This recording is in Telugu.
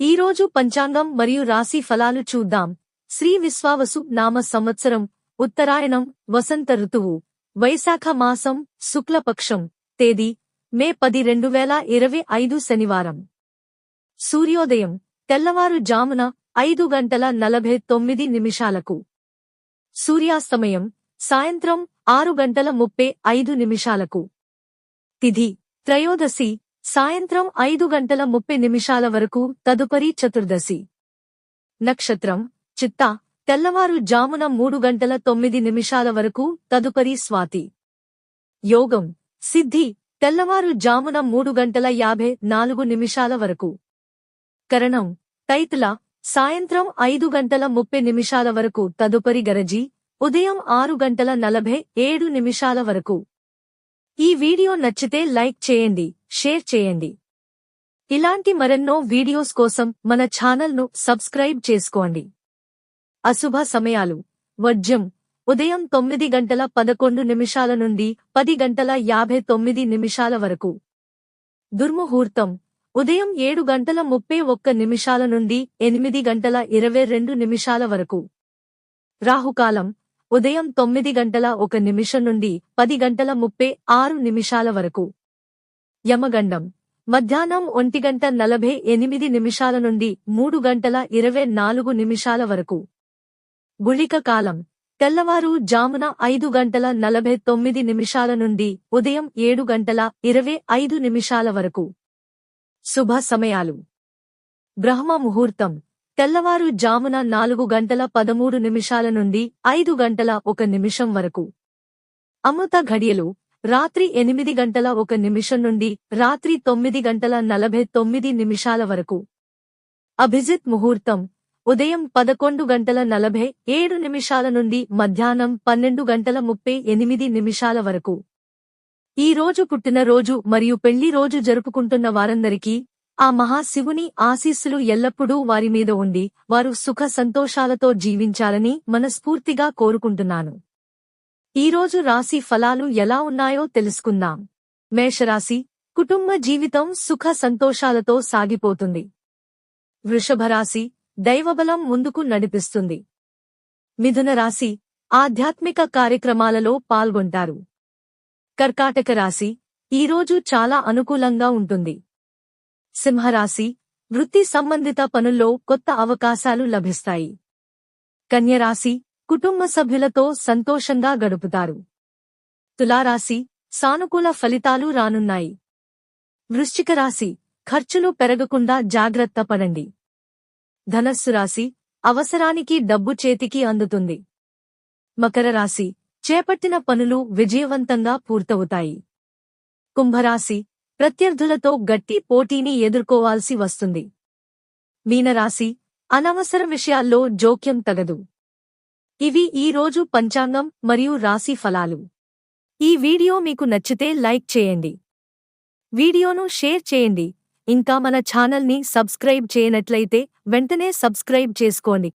ఈరోజు పంచాంగం మరియు రాశి ఫలాలు చూద్దాం. శ్రీ విశ్వావసు నామ సంవత్సరం, ఉత్తరాయణం, వసంత ఋతువు, వైశాఖ మాసం, శుక్లపక్షం, తేదీ మే 10, 2025 శనివారం. సూర్యోదయం తెల్లవారు జామున 5:49 సూర్యాస్తమయం సాయంత్రం 6:35 తిథి త్రయోదశి సాయంత్రం 5:30 వరకు, తదుపరి చతుర్దశి. నక్షత్రం చిత్తా తెల్లవారు జామున 3:09 వరకు, తదుపరి స్వాతి. యోగం సిద్ధి తెల్లవారు జామున 3:54 వరకు. కరణం తైతుల సాయంత్రం 5:30 వరకు, తదుపరి గరజి ఉదయం 6:47 వరకు. ఈ వీడియో నచ్చితే లైక్ చేయండి, షేర్ చేయండి. ఇలాంటి మరెన్నో వీడియోస్ కోసం మన ఛానల్ను సబ్స్క్రైబ్ చేసుకోండి. అశుభ సమయాలు వర్జ్యం ఉదయం 9:11 నుండి 10:59 వరకు. దుర్ముహూర్తం ఉదయం 7:31 నుండి 8:22 వరకు. రాహుకాలం ఉదయం 9:01 నుండి 10:36 వరకు. యమగండం మధ్యాహ్నం 1:48 నుండి 3:24 వరకు. గుళిక కాలం తెల్లవారు జామున 5:49 నుండి ఉదయం 7:25 వరకు. శుభ సమయాలు బ్రహ్మ ముహూర్తం తెల్లవారు జామున 4:13 నుండి 5:01 వరకు. అమృత ఘడియలు రాత్రి 8:01 నుండి రాత్రి 9:49 వరకు. అభిజిత్ ముహూర్తం ఉదయం 11:47 నుండి మధ్యాహ్నం 12:38 వరకు. ఈ రోజు పుట్టినరోజు మరియు పెళ్లి రోజు జరుపుకుంటున్న వారందరికీ ఆ మహాశివుని ఆశీస్సులు ఎల్లప్పుడూ వారి మీద ఉండి వారు సుఖ సంతోషాలతో జీవించాలని మనస్ఫూర్తిగా కోరుకుంటున్నాను. ఈరోజు రాశి ఫలాలు ఎలా ఉన్నాయో తెలుసుకుందాం. మేషరాశి కుటుంబ జీవితం సుఖ సంతోషాలతో సాగిపోతుంది. వృషభరాశి దైవబలం ముందుకు నడిపిస్తుంది. మిథున రాశి ఆధ్యాత్మిక కార్యక్రమాలలో పాల్గొంటారు. కర్కాటక రాశి ఈరోజు చాలా అనుకూలంగా ఉంటుంది. సింహరాశి వృత్తి సంబంధిత పనుల్లో కొత్త అవకాశాలు లభిస్తాయి. కన్యరాశి కుటుంబ సభ్యులతో సంతోషంగా గడుపుతారు. తులారాశి సానుకూల ఫలితాలు రానున్నాయి. వృశ్చిక రాశి ఖర్చులు పెరగకుండా జాగ్రత్త పడండి. ధనస్సు రాశి అవసరానికి డబ్బు చేతికి అందుతుంది. మకర రాశి చేపట్టిన పనులు విజయవంతంగా పూర్తవుతాయి. కుంభరాశి ప్రత్యర్థులతో గట్టి పోటీని ఎదుర్కోవాల్సి వస్తుంది. మీనరాశి అనవసర విషయాల్లో జోక్యం తగదు. ఇవి ఈ రోజు పంచాంగం మరియు రాశి ఫలాలు. ఈ వీడియో మీకు నచ్చితే లైక్ చేయండి. వీడియోను షేర్ చేయండి. ఇంకా మన ఛానల్ని సబ్స్క్రైబ్ చేయనట్లయితే వెంటనే సబ్స్క్రైబ్ చేసుకోండి.